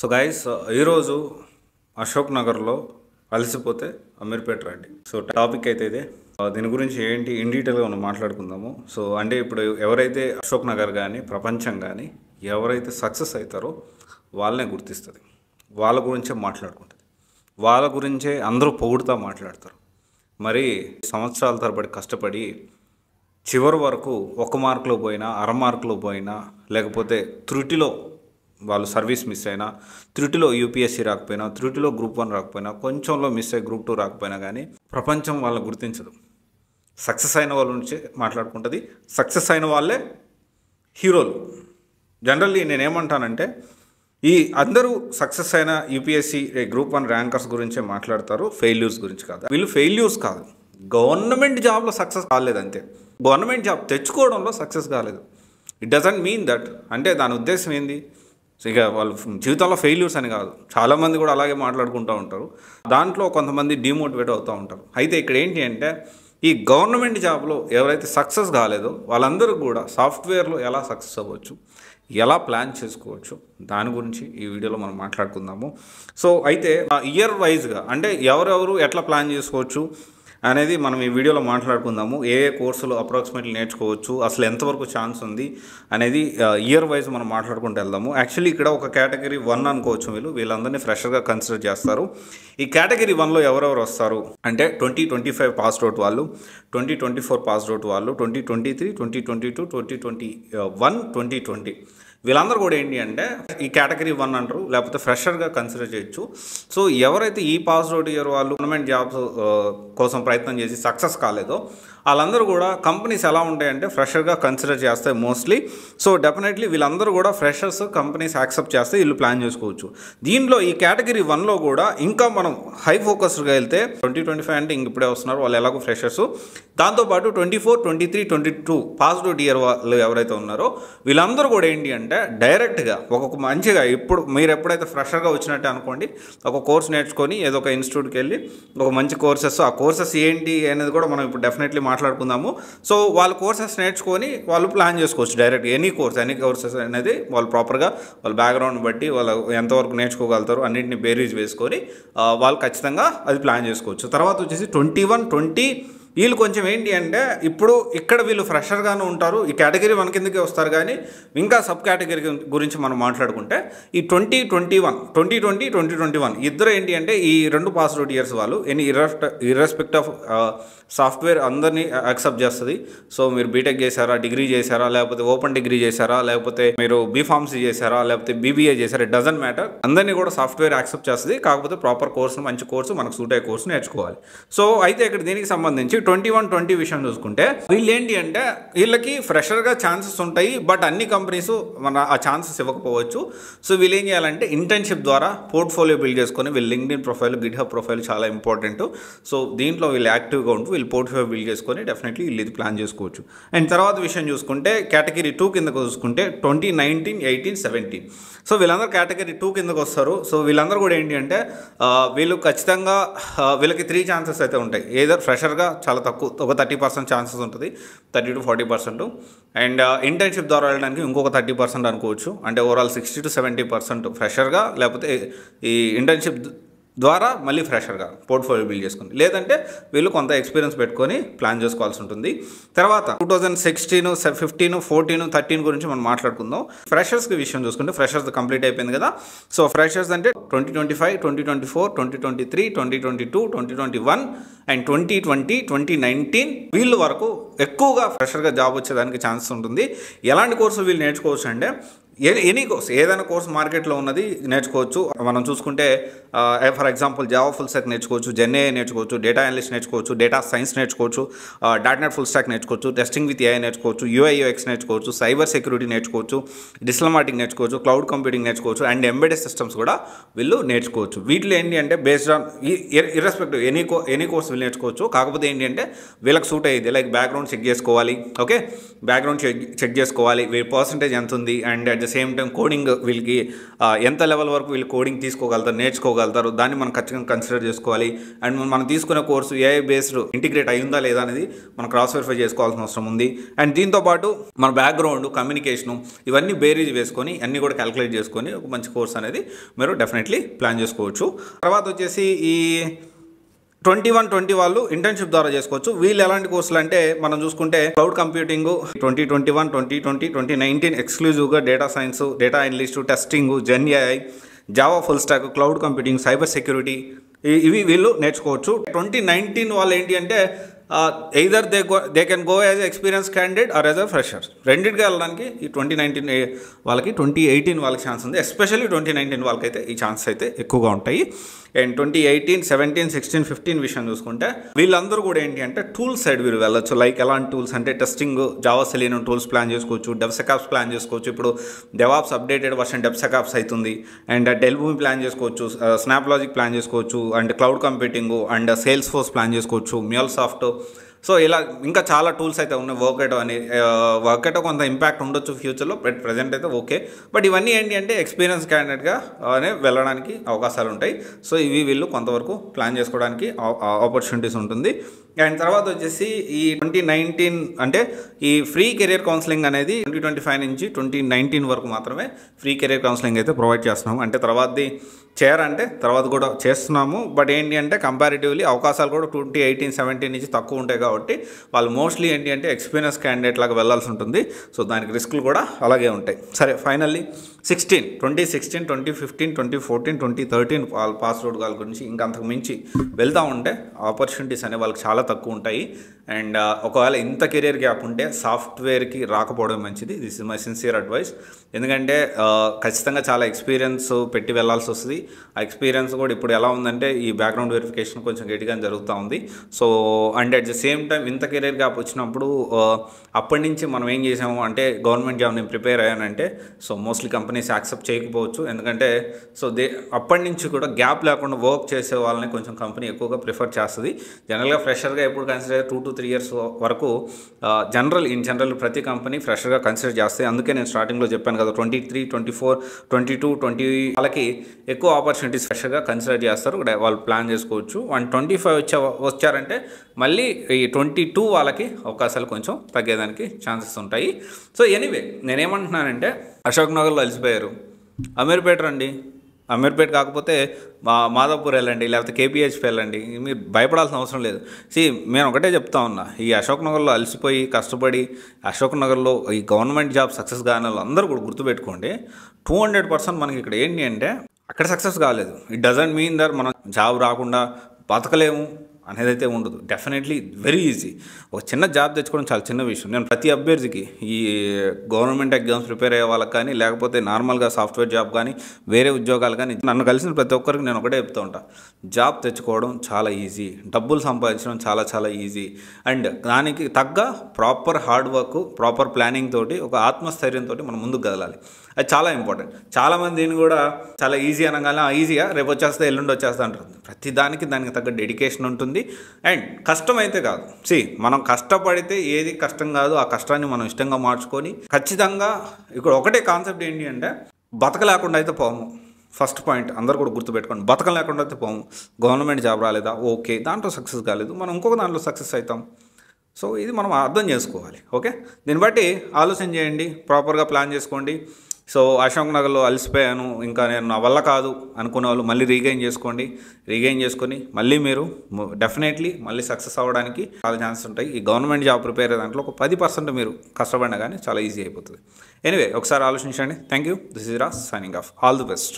So guys ఈరోజు అశోక్ నగర్లో అలసిపోతే అమీర్పేట రండి. సో టాపిక్ అయితే ఇదే. దీని గురించి ఏంటి ఇన్ డీటెయిల్గా మనం మాట్లాడుకుందాము. సో అంటే ఇప్పుడు ఎవరైతే అశోక్ నగర్ కానీ ప్రపంచం కానీ ఎవరైతే సక్సెస్ అవుతారో వాళ్ళనే గుర్తిస్తుంది, వాళ్ళ గురించే మాట్లాడుకుంటుంది, వాళ్ళ గురించే అందరూ పొగుడుతూ మాట్లాడతారు. మరి సంవత్సరాల తరబడి కష్టపడి చివరి వరకు 1 మార్కులో పోయినా, అర మార్కులో పోయినా, లేకపోతే త్రుటిలో వాళ్ళు సర్వీస్ మిస్ అయినా, త్రుటిలో యూపీఎస్సీ రాకపోయినా, త్రుటిలో గ్రూప్ 1 రాకపోయినా, కొంచెంలో మిస్ అయ్యి గ్రూప్ 2 రాకపోయినా కానీ ప్రపంచం వాళ్ళని గుర్తించదు. సక్సెస్ అయిన వాళ్ళ నుంచే మాట్లాడుకుంటుంది. సక్సెస్ అయిన వాళ్ళే హీరోలు. జనరల్లీ నేనేమంటానంటే ఈ అందరూ సక్సెస్ అయిన యూపీఎస్సీ గ్రూప్ 1 ర్యాంకర్స్ గురించే మాట్లాడతారు, ఫెయిల్యూర్స్ గురించి కాదు. వీళ్ళు ఫెయిల్యూర్స్ కాదు, గవర్నమెంట్ జాబ్లో సక్సెస్ కాలేదు అంతే. గవర్నమెంట్ జాబ్ తెచ్చుకోవడంలో సక్సెస్ కాలేదు. It doesn't mean that. అంటే దాని ఉద్దేశం ఏంది? ఇక వాళ్ళు జీవితంలో ఫెయిల్యూర్స్ అని కాదు. చాలామంది కూడా అలాగే మాట్లాడుకుంటూ ఉంటారు. దాంట్లో కొంతమంది డిమోటివేట్ అవుతూ ఉంటారు. అయితే ఇక్కడ ఏంటి అంటే ఈ గవర్నమెంట్ జాబ్లో ఎవరైతే సక్సెస్ కాలేదో వాళ్ళందరూ కూడా సాఫ్ట్వేర్లో ఎలా సక్సెస్ అవ్వచ్చు, ఎలా ప్లాన్ చేసుకోవచ్చు, దాని గురించి ఈ వీడియోలో మనం మాట్లాడుకుందాము. సో అయితే ఇయర్ వైజ్గా అంటే ఎవరెవరు ఎట్లా ప్లాన్ చేసుకోవచ్చు అనేది మనం ఈ వీడియోలో మాట్లాడుకుందాము. ఏ కోర్సులు అప్రాక్సిమేట్లీ నేర్చుకోవచ్చు, అసలు ఎంతవరకు ఛాన్స్ ఉంది అనేది ఇయర్ వైజ్ మనం మాట్లాడుకుంటూ వెళ్దాము. యాక్చువల్లీ ఇక్కడ ఒక కేటగిరీ 1 అనుకోవచ్చు. వీళ్ళందరినీ ఫ్రెషర్గా కన్సిడర్ చేస్తారు. ఈ కేటగిరీ 1లో ఎవరెవరు వస్తారు అంటే 2025 పాస్డ్ అవుట్ వాళ్ళు, 2024 పాస్డ్ అవుట్ వాళ్ళు, 2023, 2022, 2021, 2020 వీళ్ళందరూ కూడా ఏంటి అంటే ఈ కేటగిరీ 1 అంటారు, లేకపోతే ఫ్రెషర్గా కన్సిడర్ చేయొచ్చు. సో ఎవరైతే ఈ పాస్డ్ అవుట్ ఇయర్ వాళ్ళు గవర్నమెంట్ జాబ్స్ కోసం ప్రయత్నం చేసి సక్సెస్ కాలేదో వాళ్ళందరూ కూడా కంపెనీస్ ఎలా ఉంటాయంటే ఫ్రెషర్గా కన్సిడర్ చేస్తాయి మోస్ట్లీ. సో డెఫినెట్లీ వీళ్ళందరూ కూడా ఫ్రెషర్స్ కంపెనీస్ యాక్సెప్ట్ చేస్తే వీళ్ళు ప్లాన్ చేసుకోవచ్చు. దీనిలో ఈ కేటగిరీ 1లో కూడా ఇంకా మనం హై ఫోకస్డ్గా వెళ్తే 2025 అంటే ఇంక ఇప్పుడే వస్తున్నారు వాళ్ళు ఎలాగో ఫ్రెషర్స్. దాంతోపాటు 24, 23, 22 పాస్డ్ అవుట్ ఇయర్ వాళ్ళు ఎవరైతే ఉన్నారో వీళ్ళందరూ కూడా ఏంటి అంటే డైరెక్ట్గా ఒక మంచిగా ఇప్పుడు మీరు ఎప్పుడైతే ఫ్రెషర్గా వచ్చినట్టే అనుకోండి, ఒక కోర్స్ నేర్చుకొని ఏదో ఒక ఇన్స్టిట్యూట్కి వెళ్ళి ఒక మంచి కోర్సెస్, ఆ కోర్సెస్ ఏంటి అనేది కూడా మనం ఇప్పుడు డెఫినెట్లీ మాట్లాడుకుందాము. సో వాళ్ళ కోర్సెస్ నేర్చుకొని వాళ్ళు ప్లాన్ చేసుకోవచ్చు డైరెక్ట్ ఎనీ కోర్సెస్ అనేది వాళ్ళు ప్రాపర్గా వాళ్ళ బ్యాక్గ్రౌండ్ బట్టి వాళ్ళు ఎంతవరకు నేర్చుకోగలుగుతారు అన్నింటినీ బేరీజ్ వేసుకొని వాళ్ళు ఖచ్చితంగా అది ప్లాన్ చేసుకోవచ్చు. తర్వాత వచ్చేసి 21, 20 వీళ్ళు కొంచెం ఏంటి అంటే ఇప్పుడు ఇక్కడ వీళ్ళు ఫ్రెషర్గానే ఉంటారు, ఈ కేటగిరీ 1 కిందకే వస్తారు. కానీ ఇంకా సబ్ కేటగిరీ గురించి మనం మాట్లాడుకుంటే ఈ 2021, 2020, 2021 ఇద్దరు ఏంటి అంటే ఈ 2 పాస్డ్ అవుట్ ఇయర్స్ వాళ్ళు ఇర్రెస్పెక్ట్ ఆఫ్ సాఫ్ట్వేర్ అందరినీ యాక్సెప్ట్ చేస్తుంది. సో మీరు బీటెక్ చేశారా, డిగ్రీ చేశారా, లేకపోతే ఓపెన్ డిగ్రీ చేశారా, లేకపోతే మీరు బీఫార్మసీ చేశారా, లేకపోతే బీబీఏ చేశారా, ఇట్ డజంట్ మ్యాటర్. అందరినీ కూడా సాఫ్ట్వేర్ యాక్సెప్ట్ చేస్తుంది. కాకపోతే ప్రాపర్ కోర్సు, మంచి కోర్సు, మనకు సూట్ అయ్యే కోర్సు నేర్చుకోవాలి. సో అయితే ఇక్కడ దీనికి సంబంధించి 21, 20 విషయం చూసుకుంటే వీళ్ళు ఏంటి అంటే వీళ్ళకి ఫ్రెషర్గా ఛాన్సెస్ ఉంటాయి, బట్ అన్ని కంపెనీస్ మన ఆ ఛాన్సెస్ ఇవ్వకపోవచ్చు. సో వీళ్ళు ఏం చేయాలంటే ఇంటర్న్షిప్ ద్వారా పోర్ట్ఫోలియో బిల్డ్ చేసుకొని వీళ్ళు లింక్డ్ఇన్ ప్రొఫైల్, గిట్హబ్ ప్రొఫైల్ చాలా ఇంపార్టెంట్. సో దీంట్లో వీళ్ళు యాక్టివ్గా ఉంటూ వీళ్ళు పోర్ట్ఫోలియో బిల్డ్ చేసుకొని డెఫినెట్లీ వీళ్ళు ఇది ప్లాన్ చేసుకోవచ్చు. అండ్ తర్వాత విషయం చూసుకుంటే కేటగిరీ 2 కిందకు చూసుకుంటే 2019, 18, 17 సో వీళ్ళందరూ కేటగిరీ 2 కిందకు వస్తారు. సో వీళ్ళందరూ కూడా ఏంటి అంటే వీళ్ళు ఖచ్చితంగా వీళ్ళకి 3 ఛాన్సెస్ అయితే ఉంటాయి. ఏదో ఫ్రెషర్గా చాలా తక్కువ, ఒక 30% ఛాన్సెస్ ఉంటుంది, 30 to 40%. అండ్ ఇంటర్న్షిప్ ద్వారా వెళ్ళడానికి ఇంకొక 30% అనుకోవచ్చు. అంటే ఓవరాల్ 60 to 70% ఫ్రెషర్గా, లేకపోతే ఈ ఇంటర్న్షిప్ ద్వారా మళ్ళీ ఫ్రెషర్గా పోర్ట్ఫోలియో బిల్డ్ చేసుకుని, లేదంటే వీళ్ళు కొంత ఎక్స్పీరియన్స్ పెట్టుకొని ప్లాన్ చేసుకోవాల్సి ఉంటుంది. తర్వాత 2016, 15, 14, 13 గురించి మనం మాట్లాడుకుందాం. ఫ్రెషర్స్కి విషయం చూసుకుంటే ఫ్రెషర్స్ కంప్లీట్ అయిపోయింది కదా. సో ఫ్రెషర్స్ అంటే 2025, 2024, 2023, 2022, 2021 అండ్ 2020, 2019 వీళ్ళ వరకు ఎక్కువగా ఫ్రెషర్గా జాబ్ వచ్చేదానికి ఛాన్సెస్ ఉంటుంది. ఎలాంటి కోర్సులు వీళ్ళు నేర్చుకోవచ్చు అంటే ఎనీ కోర్స్, ఏదైనా కోర్స్ మార్కెట్లో ఉన్నది నేర్చుకోవచ్చు. మనం చూసుకుంటే for example Java full stock నేర్చుకోవచ్చు, జెన్ఏఐ నేర్చుకోవచ్చు, డేటా అనలిస్ట్ నేర్చుకోవచ్చు, డేటా సైన్స్ నేర్చుకోవచ్చు, డాట్ నెట్ ఫుల్ స్టాక్ నేర్చుకోవచ్చు, టెస్టింగ్ విత్ ఏఐ నేర్చుకోవచ్చు, యూఐ/యూఎక్స్ నేర్చుకోవచ్చు, సైబర్ సెక్యూరిటీ నేర్చుకోవచ్చు, డిజిటల్ మార్కెటింగ్ నేర్చుకోవచ్చు, క్లౌడ్ కంప్యూటింగ్ నేర్చుకోవచ్చు, అండ్ ఎంబెడెడ్ సిస్టమ్స్ కూడా వీళ్ళు నేర్చుకోవచ్చు. వీటిలో ఏంటి అంటే based on irrespective any course వీళ్ళు నేర్చుకోవచ్చు. కాకపోతే ఏంటి అంటే వీళ్ళకి సూట్ అయ్యేది లైక్ బ్యాక్గ్రౌండ్ చెక్ చేసుకోవాలి. ఓకే, బ్యాక్గ్రౌండ్ చెక్ చేసుకోవాలి, వీళ్ళ పర్సంటేజ్ ఎంత ఉంది, and at the the same time coding వీళ్ళకి ఎంత లెవెల్ వరకు వీళ్ళు కోడింగ్ తీసుకోగలుగుతారు, నేర్చుకోగలుగుతారు, దాన్ని మనం ఖచ్చితంగా కన్సిడర్ చేసుకోవాలి. అండ్ మనం తీసుకునే కోర్సు ఏఐ బేస్డ్ ఇంటిగ్రేట్ అయ్యిందా లేదా అనేది మనం క్రాస్ వెరిఫై చేసుకోవాల్సిన అవసరం ఉంది. అండ్ దీంతోపాటు మన బ్యాక్గ్రౌండ్, కమ్యూనికేషను ఇవన్నీ బేరీజ్ వేసుకొని అన్నీ కూడా క్యాలిక్యులేట్ చేసుకొని ఒక మంచి కోర్స్ అనేది మీరు డెఫినెట్లీ ప్లాన్ చేసుకోవచ్చు. తర్వాత వచ్చేసి ఈ 21-20 వాళ్ళు ఇంటర్న్షిప్ ద్వారా చేసుకోవచ్చు. వీళ్ళు ఎలాంటి కోర్సులు అంటే మనం చూసుకుంటే క్లౌడ్ కంప్యూటింగ్ 2021, 2020, 2019 ఎక్స్క్లూజివ్గా data science, data analyst, testing, gen AI, Java full stack, cloud computing, cyber security ఇవి వీళ్ళు నేర్చుకోవచ్చు. 2019 వాళ్ళు ఏంటి అంటే either they can go as experience candidate or as a fresher. రెండింటికి వెళ్ళడానికి ఈ 2019 వాళ్ళకి 2018 వాళ్ళకి ఛాన్స్ ఉంది. ఎస్పెషల్లీ 2019 వాళ్ళకైతే ఈ ఛాన్స్ అయితే ఎక్కువగా ఉంటాయి. అండ్ 2018, 17, 16, 15 విషయం చూసుకుంటే వీళ్ళందరూ కూడా ఏంటి అంటే టూల్స్ సైడ్ వీళ్ళు వెళ్ళొచ్చు. లైక్ ఎలాంటి టూల్స్ అంటే టెస్టింగ్, జావా సెలీనం టూల్స్ ప్లాన్ చేసుకోవచ్చు, డెవ్సెకాప్స్ ప్లాన్ చేసుకోవచ్చు. ఇప్పుడు డెవాప్స్ అప్డేటెడ్ వర్షన్ డెవ్సెకాప్స్ అవుతుంది. అండ్ డెల్భూమి ప్లాన్ చేసుకోవచ్చు, స్నాప్ లాజిక్ ప్లాన్ చేసుకోవచ్చు, and cloud computing and sales force plan చేసుకోవచ్చు, మ్యూల్సాఫ్ట్. సో ఇలా ఇంకా చాలా టూల్స్ అయితే ఉన్నాయి. వర్కేటో కొంత ఇంపాక్ట్ ఉండొచ్చు ఫ్యూచర్లో, బట్ ప్రజెంట్ అయితే ఓకే. బట్ ఇవన్నీ ఏంటి అంటే ఎక్స్పీరియన్స్ క్యాండిడేట్గా వెళ్ళడానికి అవకాశాలు ఉంటాయి. సో ఇవి వీళ్ళు కొంతవరకు ప్లాన్ చేసుకోవడానికి ఆపర్చునిటీస్ ఉంటుంది. అండ్ తర్వాత వచ్చేసి ఈ 2019 అంటే ఈ ఫ్రీ కెరియర్ కౌన్సిలింగ్ అనేది 2025 నుంచి 2019 వరకు మాత్రమే ఫ్రీ కెరియర్ కౌన్సిలింగ్ అయితే ప్రొవైడ్ చేస్తున్నాము. అంటే తర్వాతది చేయాలంటే తర్వాత కూడా చేస్తున్నాము. బట్ ఏంటి అంటే కంపారిటివ్లీ అవకాశాలు కూడా 2018, 17 నుంచి తక్కువ ఉంటాయి కాబట్టి వాళ్ళు మోస్ట్లీ ఏంటి అంటే ఎక్స్పీరియన్స్ క్యాండిడేట్ లాగా వెళ్ళాల్సి ఉంటుంది. సో దానికి రిస్కులు కూడా అలాగే ఉంటాయి. సరే, ఫైనల్లీ 2016, 2015, 2014, 2013 వాళ్ళ పాస్ అవుట్ వాళ్ళ గురించి ఇంకా అంతకు మించి వెళ్తూ ఉంటే ఆపర్చునిటీస్ అనే వాళ్ళకి చాలా తక్కువ ఉంటాయి. అండ్ ఒకవేళ ఇంత కెరియర్ గ్యాప్ ఉంటే సాఫ్ట్వేర్కి రాకపోవడం మంచిది. This is my sincere advice. ఎందుకంటే ఖచ్చితంగా చాలా ఎక్స్పీరియన్స్ పెట్టి వెళ్ళాల్సి వస్తుంది. ఆ ఎక్స్పీరియన్స్ కూడా ఇప్పుడు ఎలా ఉందంటే ఈ బ్యాక్గ్రౌండ్ వెరిఫికేషన్ కొంచెం గట్టిగా జరుగుతూ ఉంది. So and at the same time ఇంత కెరియర్ గ్యాప్ వచ్చినప్పుడు అప్పటి నుంచి మనం ఏం చేసాము అంటే గవర్నమెంట్ జాబ్ నేను ప్రిపేర్ అయ్యానంటే సో మోస్ట్లీ కంపెనీస్ యాక్సెప్ట్ చేయకపోవచ్చు. ఎందుకంటే సో అప్పటి నుంచి కూడా గ్యాప్ లేకుండా వర్క్ చేసే వాళ్ళని కొంచెం కంపెనీ ఎక్కువగా ప్రిఫర్ చేస్తుంది. జనరల్గా ఫ్రెషర్గా ఎప్పుడు కన్సిడర్ 2 to 3 years వరకు ఇన్ జనరల్ ప్రతి కంపెనీ ఫ్రెషర్గా కన్సిడర్ చేస్తాయి. అందుకే నేను స్టార్టింగ్లో చెప్పాను కదా 23, 24, 22, 20 వాళ్ళకి ఎక్కువ ఆపర్చునిటీస్ ఫ్రెషర్గా కన్సిడర్ చేస్తారు. వాళ్ళు ప్లాన్ చేసుకోవచ్చు. 125 వచ్చారంటే మళ్ళీ ఈ 22 వాళ్ళకి అవకాశాలు కొంచెం తగ్గేదానికి ఛాన్సెస్ ఉంటాయి. సో ఎనీవే నేనేమంటున్నానంటే అశోక్ నగర్లో అలసిపోయారు, అమీర్పేట రండి. అమీర్పేట కాకపోతే మాదాపూర్ వెళ్ళండి, లేకపోతే కేపీహెచ్పి వెళ్ళండి. మీరు భయపడాల్సిన అవసరం లేదు. నేను ఒకటే చెప్తా ఉన్నా, ఈ అశోక్ నగర్లో అలసిపోయి కష్టపడి అశోక్ నగర్లో ఈ గవర్నమెంట్ జాబ్ సక్సెస్ కాని వాళ్ళు అందరూ కూడా గుర్తుపెట్టుకోండి, 200% మనకి ఇక్కడ ఏంటి అంటే అక్కడ సక్సెస్ కాలేదు. ఇట్ డజంట్ మీన్ దట్ మనం జాబ్ రాకుండా బతకలేము అనేది అయితే ఉండదు. Definitely very easy. ఒక చిన్న జాబ్ తెచ్చుకోవడం చాలా చిన్న విషయం. నేను ప్రతి అభ్యర్థికి ఈ గవర్నమెంట్ ఎగ్జామ్స్ ప్రిపేర్ అయ్యే వాళ్ళకి కానీ లేకపోతే నార్మల్గా సాఫ్ట్వేర్ జాబ్ కానీ వేరే ఉద్యోగాలు కానీ నన్ను కలిసిన ప్రతి ఒక్కరికి నేను ఒకటే చెప్తూ ఉంటా, జాబ్ తెచ్చుకోవడం చాలా ఈజీ, డబ్బులు సంపాదించడం చాలా చాలా ఈజీ. అండ్ దానికి తగ్గ proper hard work, proper planning తోటి ఒక ఆత్మస్థైర్యంతో మనం ముందుకు కదలాలి. అది చాలా ఇంపార్టెంట్. చాలామంది దీన్ని కూడా చాలా ఈజీ అనగానే ఈజీగా రేపు వచ్చేస్తే ఎల్లుండి వచ్చేస్తా అంటారు. ప్రతి దానికి తగ్గ డెడికేషన్ ఉంటుంది. అండ్ కష్టం అయితే కాదు. మనం కష్టపడితే ఏది కష్టం కాదు. ఆ కష్టాన్ని మనం ఇష్టంగా మార్చుకొని ఖచ్చితంగా ఇక్కడ ఒకటే కాన్సెప్ట్ ఏంటి అంటే బతకలేకుండా అయితే పోము. ఫస్ట్ పాయింట్ అందరూ కూడా గుర్తుపెట్టుకోండి, బతకలేకుండా అయితే పోము. గవర్నమెంట్ జాబ్ రాలేదా, ఓకే, దాంట్లో సక్సెస్ కాలేదు, మనం ఇంకొక దాంట్లో సక్సెస్ అవుతాం. సో ఇది మనం అర్థం చేసుకోవాలి. ఓకే, దీన్ని బట్టి ఆలోచన చేయండి, ప్రాపర్గా ప్లాన్ చేసుకోండి. సో అశోక్ నగర్లో అలసిపోయాను, ఇంకా నేను నా వల్ల కాదు అనుకునే వాళ్ళు మళ్ళీ రీగైన్ చేసుకొని మళ్ళీ మీరు డెఫినెట్లీ మళ్ళీ సక్సెస్ అవ్వడానికి చాలా ఛాన్సెస్ ఉంటాయి. ఈ గవర్నమెంట్ జాబ్ ప్రిపేర్ అయ్యే దాంట్లో ఒక 10% మీరు కష్టపడినా కానీ చాలా ఈజీ అయిపోతుంది. ఎనీవే ఒకసారి ఆలోచించండి. Thank you. This is Raj signing off. All the best.